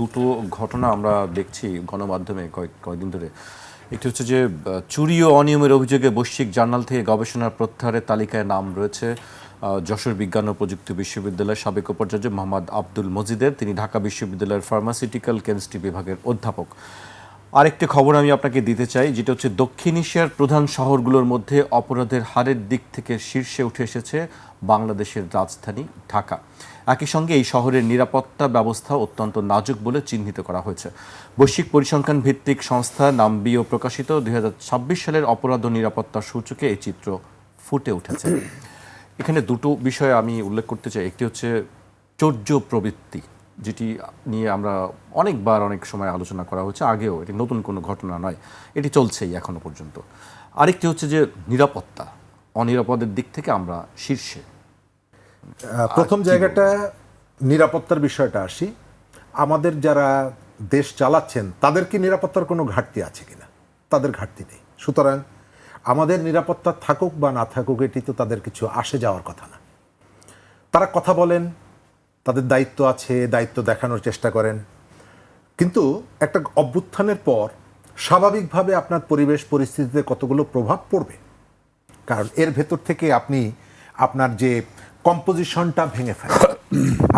দুটো ঘটনা আমরা দেখছি গণমাধ্যমে কয়েকদিন ধরে। একটি হচ্ছে যে চুরি ও অনিয়মের অভিযোগে বৈশ্বিক জার্নাল থেকে গবেষণার প্রত্যাহারের তালিকায় নাম রয়েছে যশোর বিজ্ঞান ও প্রযুক্তি বিশ্ববিদ্যালয়ের সাবেক উপাচার্য মোহাম্মদ আব্দুল মজিদের। তিনি ঢাকা বিশ্ববিদ্যালয়ের ফার্মাসিউটিক্যাল কেমিস্ট্রি বিভাগের অধ্যাপক। আরেকটি খবর আমি আপনাকে দিতে চাই, যেটা হচ্ছে দক্ষিণ এশিয়ার প্রধান শহরগুলোর মধ্যে অপরাধের হারের দিক থেকে শীর্ষে উঠে এসেছে বাংলাদেশের রাজধানী ঢাকা। একই সঙ্গে এই শহরের নিরাপত্তা ব্যবস্থা অত্যন্ত নাজুক বলে চিহ্নিত করা হয়েছে। বৈশ্বিক পরিসংখ্যান ভিত্তিক সংস্থা নামবিও প্রকাশিত 2026 সালের অপরাধ ও নিরাপত্তা সূচকে এই চিত্র ফুটে উঠেছে। এখানে দুটো বিষয় আমি উল্লেখ করতে চাই। একটি হচ্ছে চৌর্য প্রবৃত্তি, যেটি নিয়ে আমরা অনেকবার অনেক সময় আলোচনা করা হচ্ছে, আগেও, এটি নতুন কোনো ঘটনা নয়, এটি চলছেই এখনো পর্যন্ত। আরেকটি হচ্ছে যে নিরাপত্তা, অনিরাপদের দিক থেকে আমরা শীর্ষে। প্রথম জায়গাটা নিরাপত্তার বিষয়টা আসি। আমাদের যারা দেশ চালাচ্ছেন তাদের কি নিরাপত্তার কোনো ঘাটতি আছে কিনা? তাদের ঘাটতি নেই। সুতরাং আমাদের নিরাপত্তা থাকুক বা না থাকুক, এটি তো তাদের কিছু আসে যাওয়ার কথা না। তারা কথা বলেন, তাদের দায়িত্ব আছে, দায়িত্ব দেখানোর চেষ্টা করেন, কিন্তু একটা অভ্যুত্থানের পর স্বাভাবিকভাবে আপনার পরিবেশ পরিস্থিতিতে কতগুলো প্রভাব পড়বে। কারণ এর ভেতর থেকে আপনি আপনার যে কম্পোজিশনটা ভেঙে ফেলেন,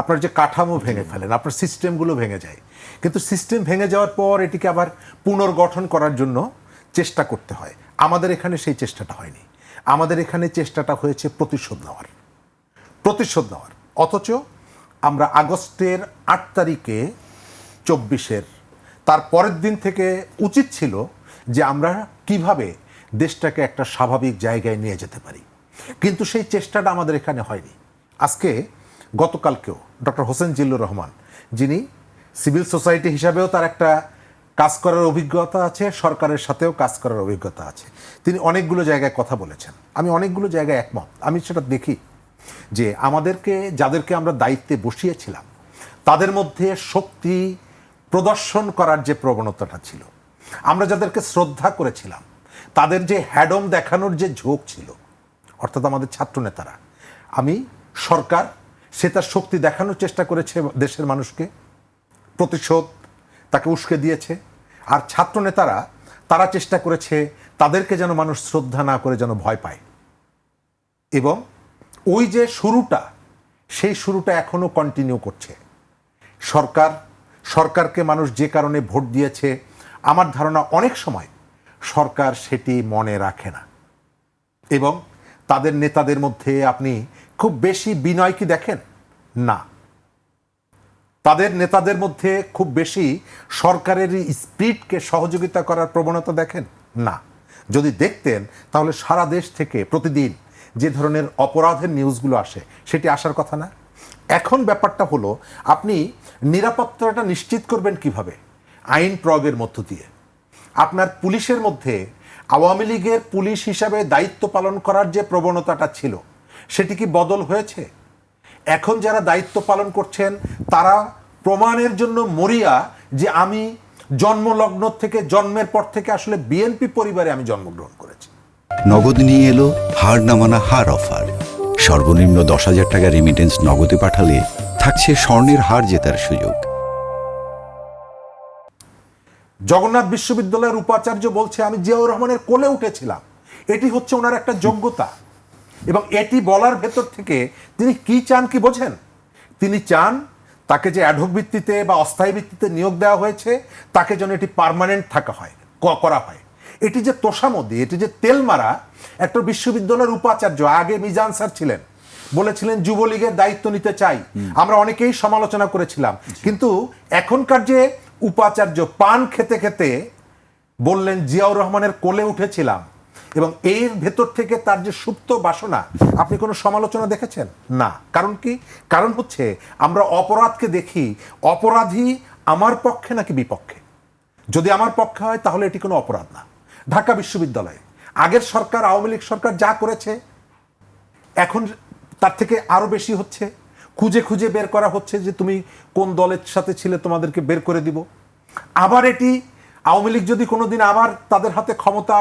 আপনার যে কাঠামো ভেঙে ফেলেন, আপনার সিস্টেমগুলো ভেঙে যায়। কিন্তু সিস্টেম ভেঙে যাওয়ার পর এটিকে আবার পুনর্গঠন করার জন্য চেষ্টা করতে হয়। আমাদের এখানে সেই চেষ্টাটা হয়নি। আমাদের এখানে চেষ্টাটা হয়েছে প্রতিশোধ নেওয়ার। অথচ আমরা আগস্টের 8 তারিখে 24-এর তার পরের দিন থেকে উচিত ছিল যে আমরা কিভাবে দেশটাকে একটা স্বাভাবিক জায়গায় নিয়ে যেতে পারি, কিন্তু সেই চেষ্টাটা আমাদের এখানে হয়নি। আজকে গতকালকেও ডক্টর হোসেন জিল্লুর রহমান, যিনি সিভিল সোসাইটি হিসাবেও তার একটা কাজ করার অভিজ্ঞতা আছে, সরকারের সাথেও কাজ করার অভিজ্ঞতা আছে, তিনি অনেকগুলো জায়গায় কথা বলেছেন। আমি অনেকগুলো জায়গায় একমত। আমি সেটা দেখি যে যাদেরকে আমরা দায়িত্বে বসিয়েছিলাম তাদের মধ্যে শক্তি প্রদর্শন করার যে প্রবণতাটা ছিল, আমরা যাদেরকে শ্রদ্ধা করেছিলাম তাদের যে হ্যাডম দেখানোর যে ঝোঁক ছিল, অর্থাৎ আমাদের ছাত্রনেতারা, সরকার সে তার শক্তি দেখানোর চেষ্টা করেছে দেশের মানুষকে, প্রতিশোধ তাকে উস্কে দিয়েছে। আর ছাত্রনেতারা তারা চেষ্টা করেছে তাদেরকে যেন মানুষ শ্রদ্ধা না করে যেন ভয় পায়। এবং ওই যে শুরুটা, সেই শুরুটা এখনো কন্টিনিউ করছে। সরকারকে মানুষ যে কারণে ভোট দিয়েছে, আমার ধারণা অনেক সময় সরকার সেটি মনে রাখে না। এবং তাদের নেতাদের মধ্যে আপনি খুব বেশি বিনয় কি দেখেন? না। তাদের নেতাদের মধ্যে খুব বেশি সরকারের স্পিরিটকে সহযোগিতা করার প্রবণতা দেখেন? না। যদি দেখতেন তাহলে সারা দেশ থেকে প্রতিদিন যে ধরনের অপরাধের নিউজগুলো আসে সেটি আসার কথা না। এখন ব্যাপারটা হলো, আপনি নিরাপত্তাটা নিশ্চিত করবেন কিভাবে? আইন প্রয়োগের মধ্য দিয়ে। আপনার পুলিশের মধ্যে আওয়ামী লীগের পুলিশ হিসাবে দায়িত্ব পালন করার যে প্রবণতাটা ছিল, সেটি কি বদল হয়েছে? এখন যারা দায়িত্ব পালন করছেন তারা প্রমাণের জন্য মরিয়া যে আমি জন্মের পর থেকে আসলে বিএনপি পরিবারে আমি জন্মগ্রহণ করেছি। নগদ নিয়ে এলো হার না মানা হার অফার। সর্বনিম্ন 10,000 টাকা রেমিটেন্স নগদে পাঠালে থাকছে স্বর্ণের হার জেতার সুযোগ। জগন্নাথ বিশ্ববিদ্যালয়ের উপাচার্য বলছে আমি জিয়াউর রহমানের কোলে উঠেছিলাম। এটি হচ্ছে ওনার একটা যোগ্যতা। এবং এটি বলার ভেতর থেকে তিনি কি চান কি বোঝেন? তিনি চান তাকে যে অ্যাডহক ভিত্তিতে বা অস্থায়ী ভিত্তিতে নিয়োগ দেওয়া হয়েছে তাকে যেন এটি পার্মানেন্ট করা হয়। এটি যে তোষামদি, এটি যে তেল মারা। একটা বিশ্ববিদ্যালয়ের উপাচার্য, আগে মিজান স্যার ছিলেন, বলেছিলেন যুবলীগের দায়িত্ব নিতে চাই। আমরা অনেকেই সমালোচনা করেছিলাম, কিন্তু এখনকার যে উপাচার্য পান খেতে খেতে বললেন জিয়াউর রহমানের কোলে উঠেছিলাম, এবং এর ভেতর থেকে তার যে সুপ্ত বাসনা, আপনি কোনো সমালোচনা দেখেছেন? না। কারণ কি? কারণ হচ্ছে আমরা অপরাধকে দেখি অপরাধী আমার পক্ষে নাকি বিপক্ষে। যদি আমার পক্ষে হয় তাহলে এটি কোনো অপরাধ না। ঢাকা বিশ্ববিদ্যালয়ে আগের সরকার, আওয়ামী লীগ সরকার যা করেছে, এখন তার থেকে আরো বেশি হচ্ছে। খুঁজে খুঁজে বের করা হচ্ছে যে তুমি কোন দলের সাথে ছিলে, তোমাদেরকে বের করে দিব। আবার এটি আওয়ামী লীগ যদি কোনোদিন আবার তাদের হাতে ক্ষমতা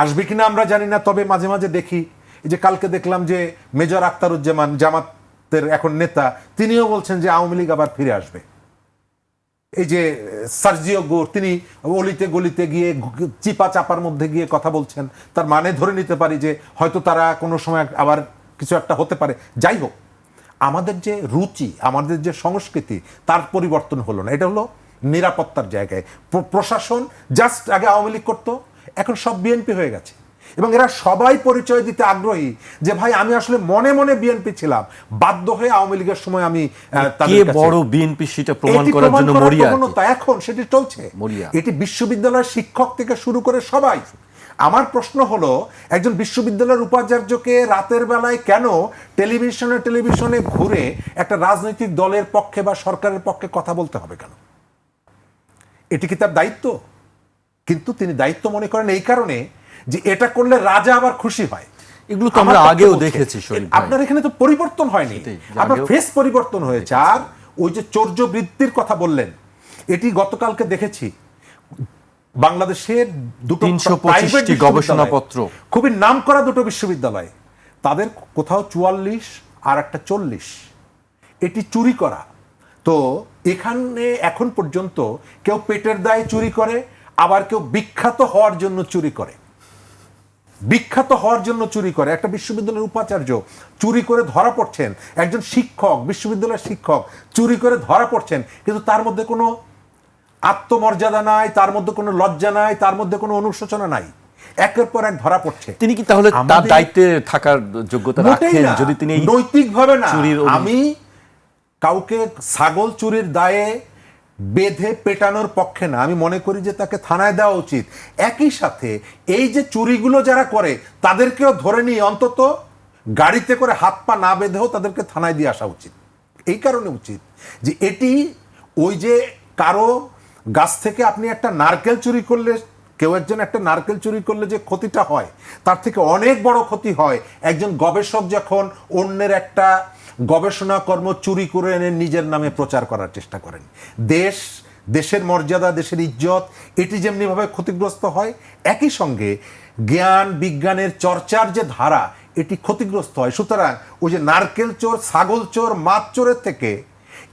আসবে কিনা আমরা জানি না, তবে মাঝে মাঝে দেখি, এই যে কালকে দেখলাম যে মেজর আখতারুজ্জামান, জামাতের এখন নেতা, তিনিও বলছেন যে আওয়ামী লীগ আবার ফিরে আসবে। এই যে সার্জিও গোর, তিনি অলিতে গলিতে গিয়ে চিপা চাপার মধ্যে গিয়ে কথা বলছেন, তার মানে ধরে নিতে পারি যে হয়তো তারা কোনো সময় আবার কিছু একটা হতে পারে। যাই হোক, আমাদের যে রুচি, আমাদের যে সংস্কৃতি, তার পরিবর্তন হলো না। এটা হলো নিরাপত্তার জায়গায় প্রশাসন জাস্ট আগে আওয়ামী লীগ করতো, এখন সব বিএনপি হয়ে গেছে, এবং এরা সবাই পরিচয় দিতে আগ্রহী যে ভাই আমি আসলে মনে মনে বিএনপি ছিলাম, বাধ্য হয়ে আওয়ামী লীগের সময় আমি কে বড় বিএনপি সেটা প্রমাণ করার জন্য মরিয়া এখন সেটি চলছে। এটি বিশ্ববিদ্যালয়ের শিক্ষক থেকে শুরু করে সবাই। আমার প্রশ্ন হলো, একজন বিশ্ববিদ্যালয়ের উপাচার্যকে রাতের বেলায় কেন টেলিভিশনে ঘুরে একটা রাজনৈতিক দলের পক্ষে বা সরকারের পক্ষে কথা বলতে হবে কেন? এটি কি তার দায়িত্ব? কিন্তু তিনি দায়িত্ব মনে করেন এই কারণে যে এটা করলে রাজা আবার খুশি হয়। এগুলো তো আমরা আগেও দেখেছি শরীফ ভাই। আপনার এখানে তো পরিবর্তন হয়নি, আপনার ফেস পরিবর্তন হয়েছে। আর ওই যে চৌর্য বৃত্তির কথা বললেন, এটি গতকালকে দেখেছি বাংলাদেশের দুটো ৩২৫টি গবেষণাপত্র, খুবই নামকরা দুটো বিশ্ববিদ্যালয়, তাদের কোথাও ৪৪ আর একটা ৪০, এটি চুরি করা। তো এখানে এখন পর্যন্ত কেউ পেটের দায়ে চুরি করে, আবার কেউ বিখ্যাত হওয়ার জন্য চুরি করে। বিখ্যাত হওয়ার জন্য চুরি করে। একটা বিশ্ববিদ্যালয়ের উপাচার্য চুরি করে ধরা পড়ছেন, একজন শিক্ষক, বিশ্ববিদ্যালয়ের শিক্ষক চুরি করে ধরা পড়ছেন, কিন্তু তার মধ্যে কোনো আত্মমর্যাদা নাই, তার মধ্যে কোনো লজ্জা নাই, তার মধ্যে কোনো অনুশোচনা নাই, একের পর এক ধরা পড়ছে। তিনি কি তাহলে তার দায়িত্বে থাকার যোগ্যতা রাখেন? যদি তিনি নৈতিকভাবে না, আমি কাউকে ছাগল চুরির দায়ে বেঁধে পেটানোর পক্ষে না, আমি মনে করি যে তাকে থানায় দেওয়া উচিত। একই সাথে এই যে চুরিগুলো যারা করে তাদেরকেও ধরে নিয়ে অন্তত গাড়িতে করে হাত পা না বেঁধেও তাদেরকে থানায় দিয়ে আসা উচিত। এই কারণে উচিত যে এটি ওই যে কারো গাছ থেকে আপনি একটা নারকেল চুরি করলে, কেউ একজন একটা নারকেল চুরি করলে যে ক্ষতিটা হয় তার থেকে অনেক বড় ক্ষতি হয় একজন গবেষক যখন অন্যের একটা গবেষণা কর্ম চুরি করে এনে নিজের নামে প্রচার করার চেষ্টা করেন। দেশের মর্যাদা, দেশের ইজ্জত এটি যেমনিভাবে ক্ষতিগ্রস্ত হয়, একই সঙ্গে জ্ঞান বিজ্ঞানের চর্চার যে ধারা এটি ক্ষতিগ্রস্ত হয়। সুতরাং ওই যে নারকেল চোর, ছাগল চোর, মাছ চোরের থেকে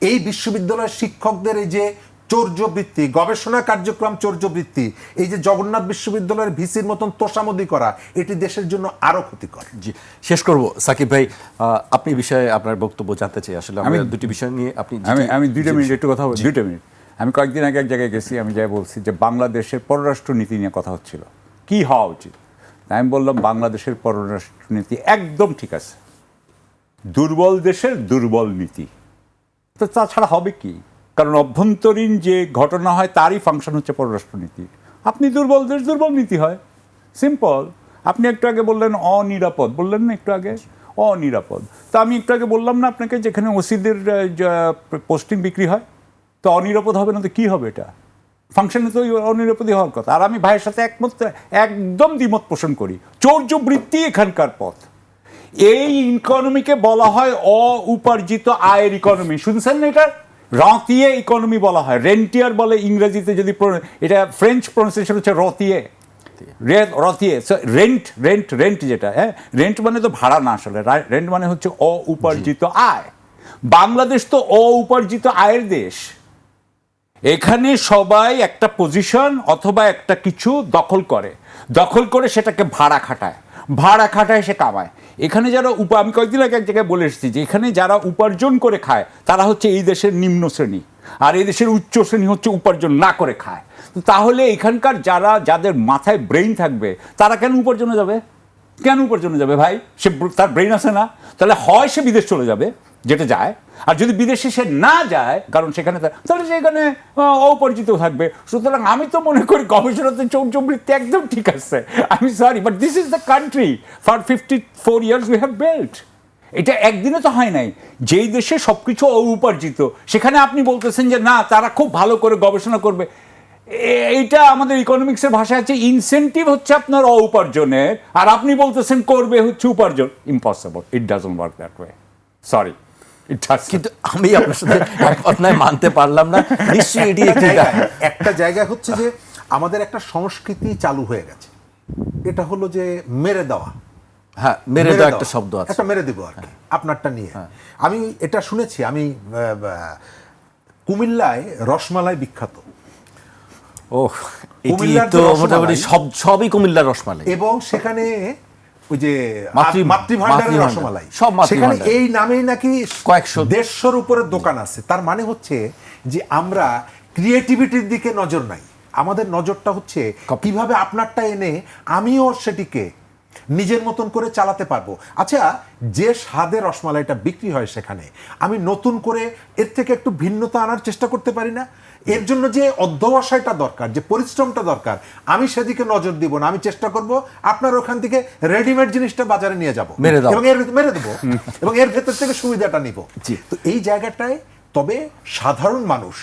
এই বিশ্ববিদ্যালয়ের শিক্ষকদের এই যে চৌর্যবৃত্তি, গবেষণা কার্যক্রম চৌর্যবৃত্তি, এই যে জগন্নাথ বিশ্ববিদ্যালয়ের ভিসির মতন তোষামোদি করা, এটি দেশের জন্য আরো ক্ষতিকর। জি, শেষ করব সাকিব ভাই, আপনি বিষয়ে আপনার বক্তব্য জানতে চাই। আসলে আমি দুটি বিষয় নিয়ে আমি 2 মিনিট একটু কথা বলছি। 2 মিনিট। আমি কয়েকদিন আগে এক জায়গায় গেছি, আমি যাই বলছি যে বাংলাদেশের পররাষ্ট্র নীতি নিয়ে কথা হচ্ছিল, কি হওয়া উচিত। আমি বললাম বাংলাদেশের পররাষ্ট্র নীতি একদম ঠিক আছে, দুর্বল দেশের দুর্বল নীতি। তো তাছাড়া হবে কি? কারণ অভ্যন্তরীণ যে ঘটনা হয় তারই ফাংশন হচ্ছে পররাষ্ট্রনীতি। আপনি দুর্বল দেশ, দুর্বল নীতি হয়, সিম্পল। আপনি একটু আগে বললেন অনিরাপদ, বললেন না একটু আগে অনিরাপদ। তা আমি একটু আগে বললাম না আপনাকে যেখানে ওসিদের পোস্টিং বিক্রি হয়, তো অনিরাপদ হবে না তো কী হবে? এটা ফাংশনে তো অনিরাপদই হওয়ার কথা। আর আমি ভাইয়ের সাথে একদম দ্বিমত পোষণ করি। চৌর্যবৃত্তি এখানকার পথ। এই ইকোনমিকে বলা হয় অউপার্জিত আয়ের ইকোনমি। শুনছেন না? এটা রতিয়ে ইকোনমি বলা হয়, রেন্টিয়ার বলে ইংরেজিতে। যদি এটা ফ্রেঞ্চ প্রনাউন্সিয়েশন হচ্ছে রতিয়ে, রতিয়ে। রেন্ট যেটা, হ্যাঁ, রেন্ট মানে তো ভাড়া না, আসলে রেন্ট মানে হচ্ছে অউপার্জিত আয়। বাংলাদেশ তো অউপার্জিত আয়ের দেশ। এখানে সবাই একটা পজিশন অথবা একটা কিছু দখল করে সেটাকে ভাড়া খাটায় সে কামায়। এখানে যারা আমি কয়েকদিন আগে এক জায়গায় বলে এসেছি যে এখানে যারা উপার্জন করে খায় তারা হচ্ছে এই দেশের নিম্ন শ্রেণী, আর এই দেশের উচ্চ শ্রেণী হচ্ছে উপার্জন না করে খায়। তাহলে এখানকার যাদের মাথায় ব্রেইন থাকবে তারা কেন উপার্জনে যাবে ভাই? তার ব্রেইন আছে না? তাহলে হয় সে বিদেশ চলে যাবে, যেটা যায়, আর যদি বিদেশে সে না যায় কারণ সেখানে, তাহলে সেখানে অপরিচিত থাকবে। সুতরাং আমি তো মনে করি গবেষণাতে চৌর্যবৃত্তি একদম ঠিক আছে। আমি sorry, but this is the country for 54 years we have built. এটা একদিনে তো হয় নাই। যেই দেশে সবকিছু অউপার্জিত সেখানে আপনি বলতেছেন যে না, তারা খুব ভালো করে গবেষণা করবে। এইটা আমাদের ইকোনমিক্সের ভাষায় আছে ইনসেন্টিভ হচ্ছে আপনার অউপার্জনের, আর আপনি বলতেছেন করবে হচ্ছে উপার্জন। Impossible, it doesn't work that way, sorry. কিন্তু আমি আপনার সাথে একমত নয়, মানতে পারলাম না। নিশ্চয়ই এটি একটা জায়গা হচ্ছে যে আমাদের একটা সংস্কৃতি চালু হয়ে গেছে, এটা হলো যে মেরে দেওয়া। হ্যাঁ, মেরে দেওয়া একটা শব্দ আছে, একটা মেরে দেবো আর কি আপনারটা নিয়ে। আমি এটা শুনেছি, আমি কুমিল্লায় রসমালাই বিখ্যাত ও এটি কুমিল্লার তো যে রসমালাই- মোটামুটি সবই কুমিল্লার রসমালাই। এবং সেখানে ওই যে মাতৃভাণ্ডার, মাতৃভাণ্ডারের রসমালাই, সব মাতৃভাণ্ডার। সেখানে এই নামেই নাকি কয়েকশো। 150-র উপরে দোকান আছে। তার মানে হচ্ছে যে আমরা ক্রিয়েটিভিটির দিকে নজর নাই, আমাদের নজরটা হচ্ছে কিভাবে আপনারটা এনে আমিও সেটিকে নিজের মতন করে চালাতে পারবো। আচ্ছা, যে স্বাদের রসমালাইটা বিক্রি হয় সেখানে আমি নতুন করে এর থেকে একটু ভিন্নতা আনার চেষ্টা করতে পারি না? এর জন্য যে অধ্যবসায়টা দরকার, যে পরিশ্রমটা দরকার, আমি সেদিকে নজর দিব না। আমি চেষ্টা করব আপনার ওখান থেকে রেডিমেড জিনিসটা বাজারে নিয়ে যাব মেরে দাও। এবং মেরে দেবো এবং এর ভেতর থেকে সুবিধাটা নিব। তো এই জায়গাটায় তবে সাধারণ মানুষ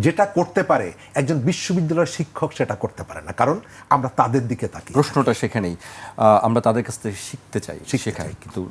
যেটা করতে পারে, একজন বিশ্ববিদ্যালয়ের শিক্ষক সেটা করতে পারে না, কারণ আমরা তাদের দিকে তাকি। প্রশ্নটা সেখানেই, আমরা তাদের কাছ থেকে শিখতে চাই, শেখাই, কিন্তু